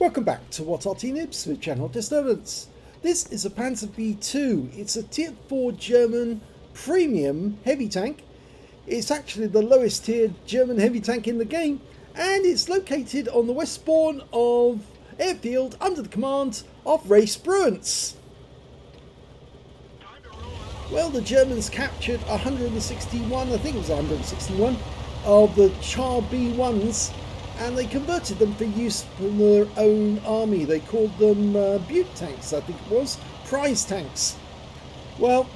Welcome back to What Arty Noobs with Channel Disturbance. This is a Pz.Kpfw. It's a tier 4 German premium heavy tank. It's actually the lowest tiered German heavy tank in the game, and it's located on the west spawn of Airfield under the command of RaySpruance. Well, the Germans captured 161, I think it was 161, of the Char B1s, and they converted them for use from their own army. They called them Butte tanks, I think it was, prize tanks. Well,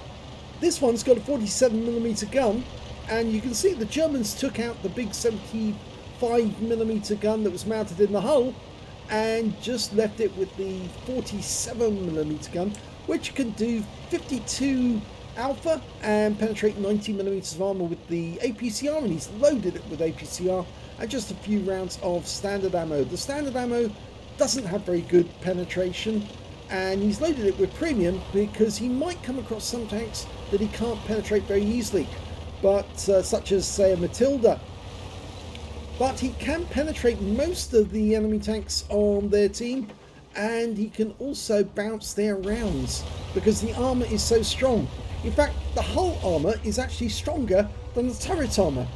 this one's got a 47mm gun, and you can see the Germans took out the big 75mm gun that was mounted in the hull and just left it with the 47mm gun, which can do 52 alpha and penetrate 90mm of armor with the APCR, and he's loaded it with APCR and just a few rounds of standard ammo. The standard ammo doesn't have very good penetration, and he's loaded it with premium because he might come across some tanks that he can't penetrate very easily, but such as say a Matilda. But he can penetrate most of the enemy tanks on their team, and he can also bounce their rounds because the armor is so strong. In fact, the hull armor is actually stronger than the turret armor.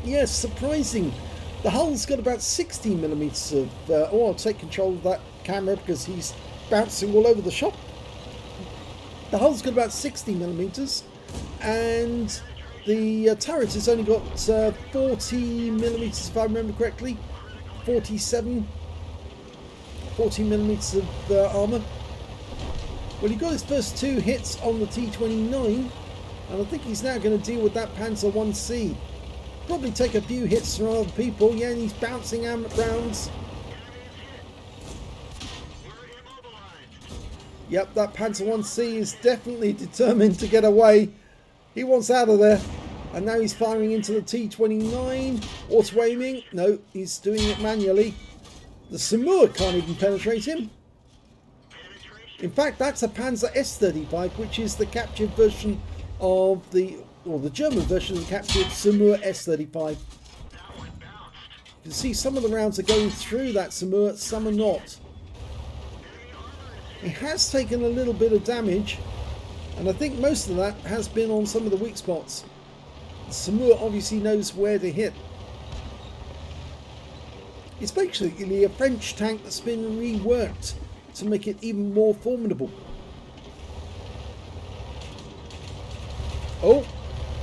Yes, surprising. The hull's got about 60mm of... I'll take control of that camera because he's bouncing all over the shop. The hull's got about 60mm, and the turret has only got 40mm, if I remember correctly. 40mm of armor. Well, he got his first two hits on the T29, and I think he's now going to deal with that Panzer 1C. Probably take a few hits from other people. Yeah, and he's bouncing rounds. Yep, that Panzer 1C is definitely determined to get away. He wants out of there. And now he's firing into the T29. Auto aiming. No, he's doing it manually. The Samur can't even penetrate him. In fact, that's a Panzer S35, which is the captured version of the German version of the captured Samur S35. You can see some of the rounds are going through that Samur, some are not. It has taken a little bit of damage, and I think most of that has been on some of the weak spots. The Samur obviously knows where to hit. It's basically a French tank that's been reworked to make it even more formidable. Oh,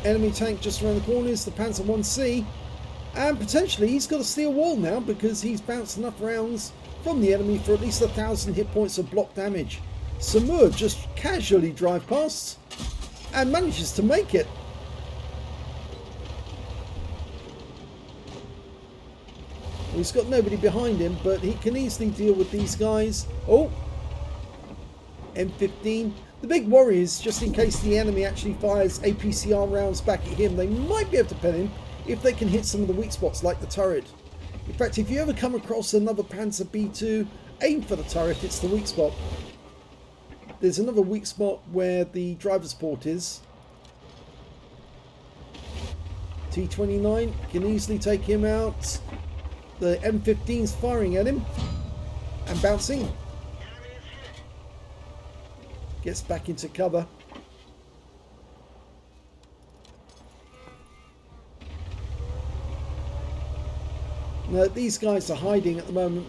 enemy tank just around the corner is the Panzer 1C, and potentially he's got a steel wall now because he's bounced enough rounds from the enemy for at least 1,000 hit points of block damage. Samur just casually drive past and manages to make it. Well, he's got nobody behind him, but he can easily deal with these guys. Oh, M15. The big worry is just in case the enemy actually fires APCR rounds back at him, they might be able to pen him if they can hit some of the weak spots like the turret. In fact, if you ever come across another Panzer B2, aim for the turret, it's the weak spot. There's another weak spot where the driver's port is. T29 can easily take him out. The M15's firing at him and bouncing. Gets back into cover. No, these guys are hiding at the moment.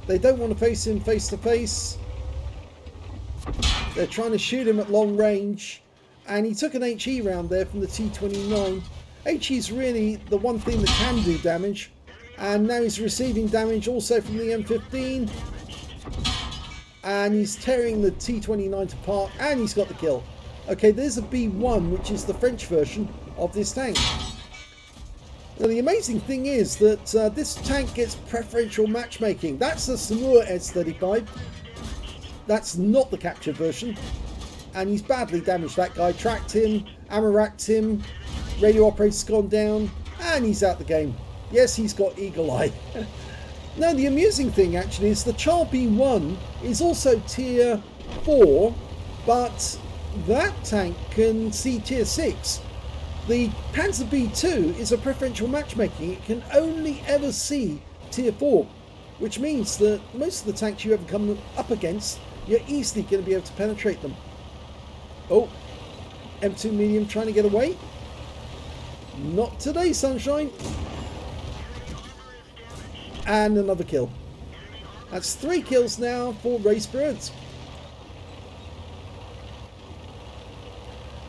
They don't want to face him face to face. They're trying to shoot him at long range, and he took an HE round there from the T29. HE is really the one thing that can do damage, and now he's receiving damage also from the M15. And he's tearing the T29 apart, and he's got the kill. Okay, there's a B1, which is the French version of this tank. Now, the amazing thing is that this tank gets preferential matchmaking. That's the Samur S35. That's not the captured version. And he's badly damaged, that guy. Tracked him, ammo racked him, radio operator's gone down, and he's out the game. Yes, he's got eagle eye. Now, the amusing thing actually is the Char B1 is also tier 4, but that tank can see tier 6. The Panzer B2 is a preferential matchmaking. It can only ever see tier 4. which means that most of the tanks you ever come up against, you're easily going to be able to penetrate them. Oh, M2 medium trying to get away. Not today, sunshine. And another kill. That's 3 kills now for RaySpruance.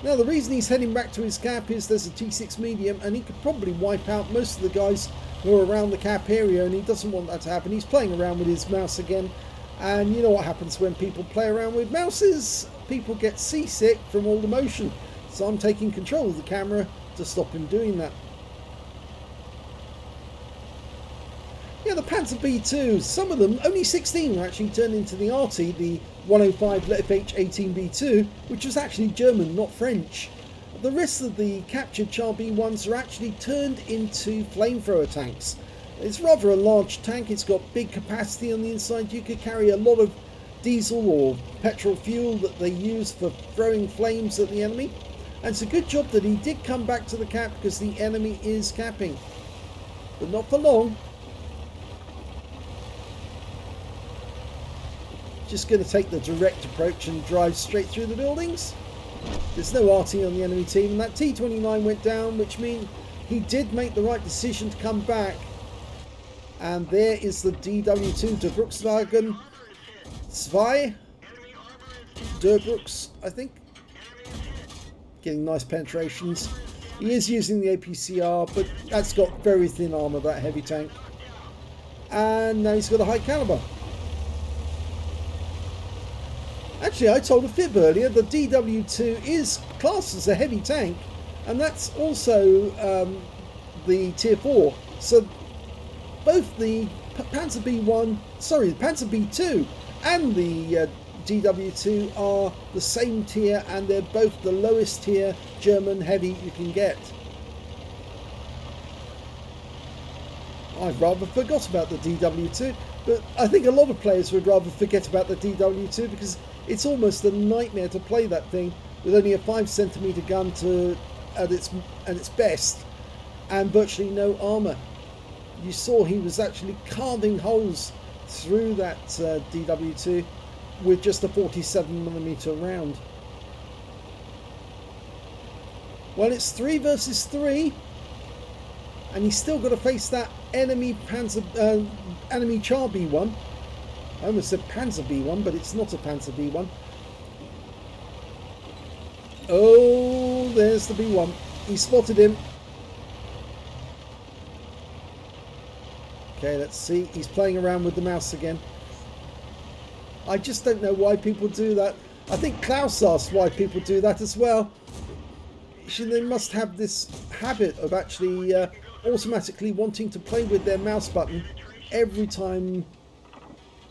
Now the reason he's heading back to his cap is there's a T6 medium and he could probably wipe out most of the guys who are around the cap area, and he doesn't want that to happen. He's playing around with his mouse again, and you know what happens when people play around with mouses? People get seasick from all the motion. So I'm taking control of the camera to stop him doing that. Yeah, the Panzer B2, some of them, only 16 were actually turned into the Arty, the 105 FH18B2, which was actually German, not French. The rest of the captured Char B1s are actually turned into flamethrower tanks. It's rather a large tank, it's got big capacity on the inside. You could carry a lot of diesel or petrol fuel that they use for throwing flames at the enemy. And it's a good job that he did come back to the cap because the enemy is capping. But not for long. Just going to take the direct approach and drive straight through the buildings. There's no Arty on the enemy team, and that T29 went down, which means he did make the right decision to come back. And there is the DW2 Der Bruchswagen 2 Der Bruchs, I think. Getting nice penetrations. He is using the APCR, but that's got very thin armor, that heavy tank. And now he's got a high caliber. Actually, I told a fib earlier, the DW2 is classed as a heavy tank, and that's also the Tier 4. So both the Panzer B2 and the DW2 are the same tier, and they're both the lowest tier German heavy you can get. I've rather forgot about the DW2, but I think a lot of players would rather forget about the DW2 because it's almost a nightmare to play that thing with only a 5cm gun at its best and virtually no armour. You saw he was actually carving holes through that DW2 with just a 47mm round. Well, it's 3 versus 3, and he's still got to face that enemy enemy Char B1. I almost said Panzer B1, but it's not a Panzer B1. Oh, there's the B1. He spotted him. Okay, let's see. He's playing around with the mouse again. I just don't know why people do that. I think Klaus asked why people do that as well. They must have this habit of actually automatically wanting to play with their mouse button every time,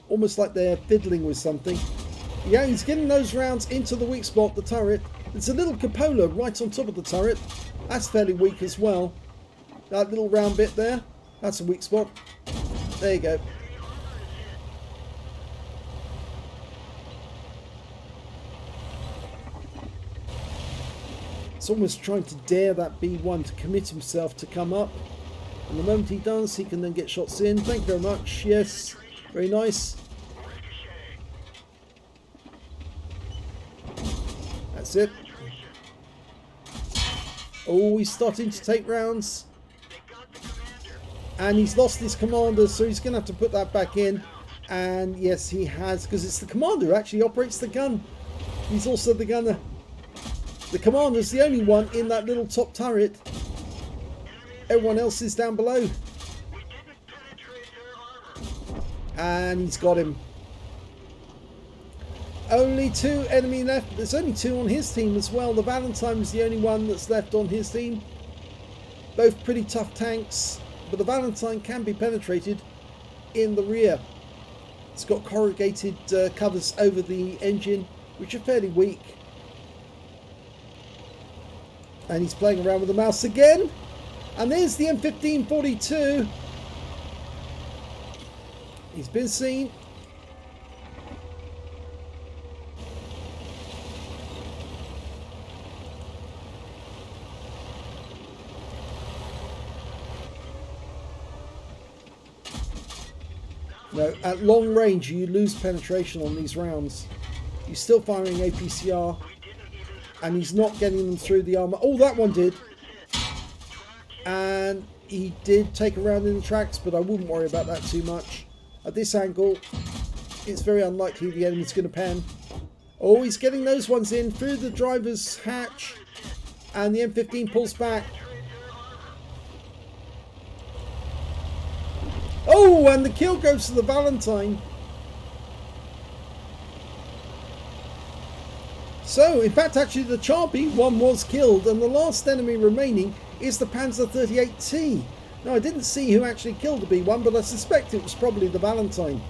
almost like they're fiddling with something. Yeah, he's getting those rounds into the weak spot, the turret. There's a little cupola right on top of the turret. That's fairly weak as well. That little round bit there, that's a weak spot. There you go. It's almost trying to dare that B1 to commit himself to come up. And the moment he does, he can then get shots in. Thank you very much. Yes, very nice. That's it. Oh, he's starting to take rounds. And he's lost his commander, so he's going to have to put that back in. And yes, he has, because it's the commander who actually operates the gun. He's also the gunner. The commander's the only one in that little top turret. Everyone else is down below. And he's got him. Only 2 enemy left. There's only 2 on his team as well. The Valentine is the only one that's left on his team. Both pretty tough tanks, but the Valentine can be penetrated in the rear. It's got corrugated covers over the engine, which are fairly weak. And he's playing around with the mouse again. And there's the M1542. He's been seen. No, at long range you lose penetration on these rounds. He's still firing APCR, and he's not getting them through the armor. Oh, that one did. And he did take a round in the tracks, but I wouldn't worry about that too much. At this angle, it's very unlikely the enemy's going to pen. Oh, he's getting those ones in through the driver's hatch, and the M15 pulls back. Oh, and the kill goes to the Valentine. So, in fact, actually the Char B1 was killed, and the last enemy remaining is the Panzer 38T. Now, I didn't see who actually killed the B1, but I suspect it was probably the Valentine.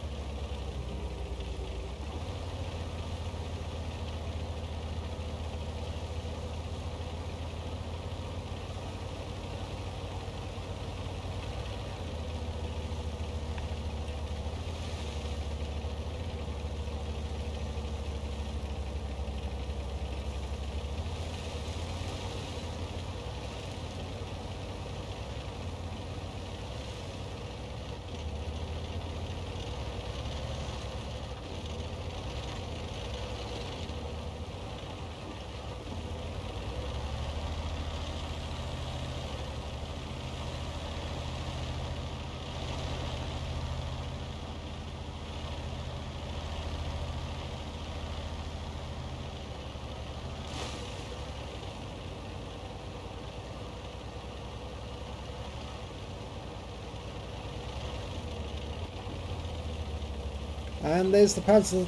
And there's the Panzer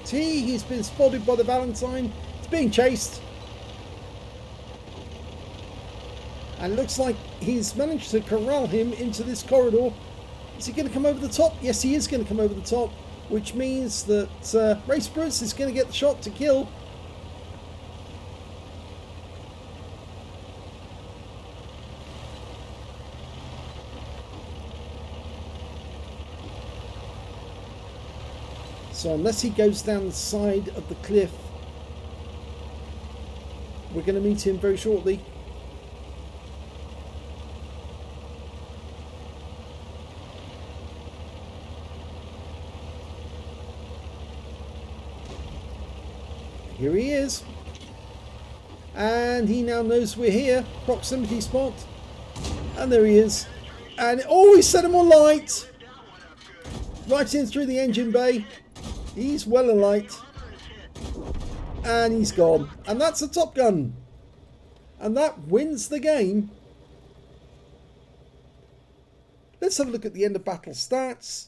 T. He's been spotted by the Valentine. He's being chased. And it looks like he's managed to corral him into this corridor. Is he going to come over the top? Yes, he is going to come over the top, which means that RaySpruance is going to get the shot to kill. So unless he goes down the side of the cliff, we're going to meet him very shortly. Here he is. And he now knows we're here. Proximity spot. And there he is. And oh, he set him on light. Right in through the engine bay. He's well alight. And he's gone. And that's a Top Gun. And that wins the game. Let's have a look at the end of battle stats.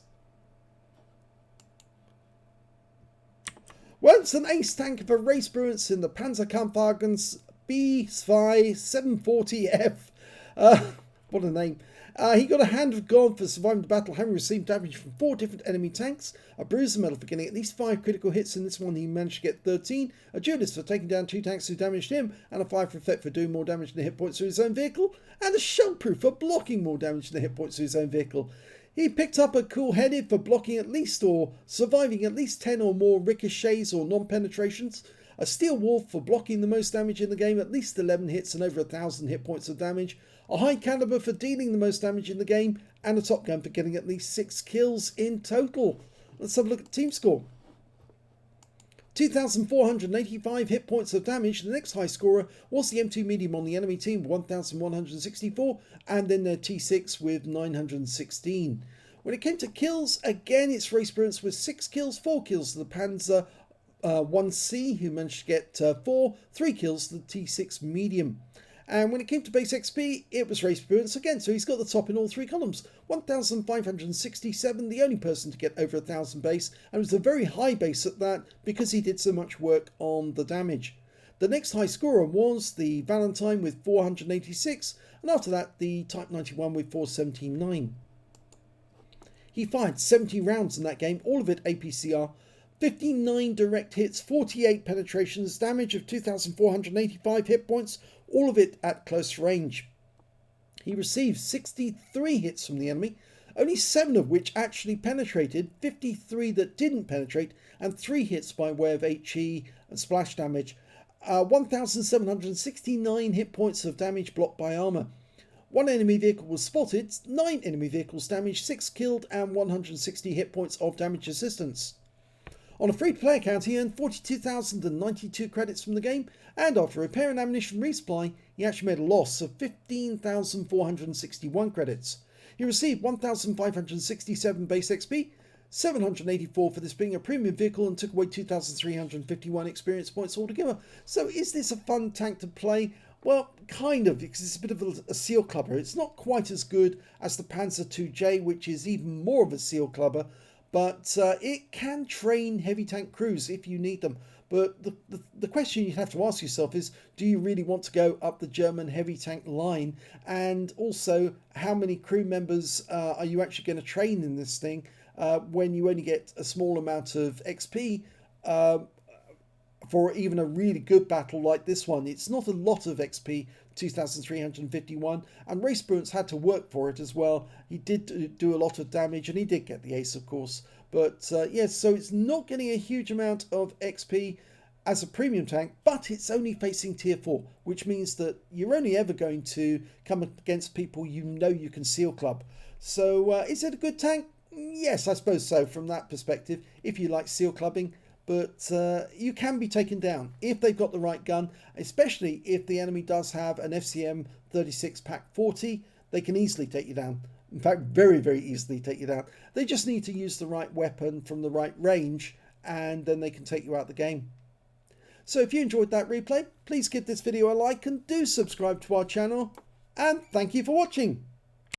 Well, it's an ace tank of a RaySpruance in the Pz.Kpfw Pz.740F. What a name. He got a Hand of God for surviving the battle, having received damage from 4 different enemy tanks, a Bruiser medal for getting at least 5 critical hits. In this one he managed to get 13, a Duelist for taking down 2 tanks who damaged him, and a 5 for effect for doing more damage than the hit points to his own vehicle, and a Shellproof for blocking more damage than the hit points to his own vehicle. He picked up a Cool Headed for blocking at least or surviving at least 10 or more ricochets or non-penetrations, a Steel Wolf for blocking the most damage in the game, at least 11 hits and over 1,000 hit points of damage, a High Caliber for dealing the most damage in the game, and a Top Gun for getting at least 6 kills in total. Let's have a look at the team score. 2,485 hit points of damage. The next high scorer was the M2 Medium on the enemy team, 1,164, and then their T6 with 916. When it came to kills, again it's RaySpruance with 6 kills, 4 kills to the Panzer 1C, who managed to get 4, 3 kills to the T6 Medium. And when it came to base XP, it was RaySpruance again, so he's got the top in all 3 columns. 1,567, the only person to get over 1,000 base, and it was a very high base at that because he did so much work on the damage. The next high scorer was the Valentine with 486, and after that the Type 91 with 479. He fired 70 rounds in that game, all of it APCR, 59 direct hits, 48 penetrations, damage of 2,485 hit points, all of it at close range. He received 63 hits from the enemy, only 7 of which actually penetrated, 53 that didn't penetrate, and 3 hits by way of HE and splash damage. 1,769 hit points of damage blocked by armour. 1 enemy vehicle was spotted, 9 enemy vehicles damaged, 6 killed and 160 hit points of damage assistance. On a free-to-play account, he earned 42,092 credits from the game, and after repair and ammunition resupply, he actually made a loss of 15,461 credits. He received 1,567 base XP, 784 for this being a premium vehicle, and took away 2,351 experience points altogether. So is this a fun tank to play? Well, kind of, because it's a bit of a seal clubber. It's not quite as good as the Panzer IIJ, which is even more of a seal clubber, but it can train heavy tank crews if you need them. But the question you have to ask yourself is, do you really want to go up the German heavy tank line? And also, how many crew members are you actually going to train in this thing when you only get a small amount of XP for even a really good battle like this one? It's not a lot of XP, 2,351, and RaySpruance had to work for it as well. He did do a lot of damage, and he did get the ace, of course. But yes, so it's not getting a huge amount of XP as a premium tank, but it's only facing tier 4, which means that you're only ever going to come against people you know you can seal club. So is it a good tank? Yes, I suppose so from that perspective, if you like seal clubbing. But you can be taken down if they've got the right gun, especially if the enemy does have an FCM 36 Pak 40. They can easily take you down. In fact, very, very easily take you down. They just need to use the right weapon from the right range, and then they can take you out of the game. So if you enjoyed that replay, please give this video a like and do subscribe to our channel. And thank you for watching.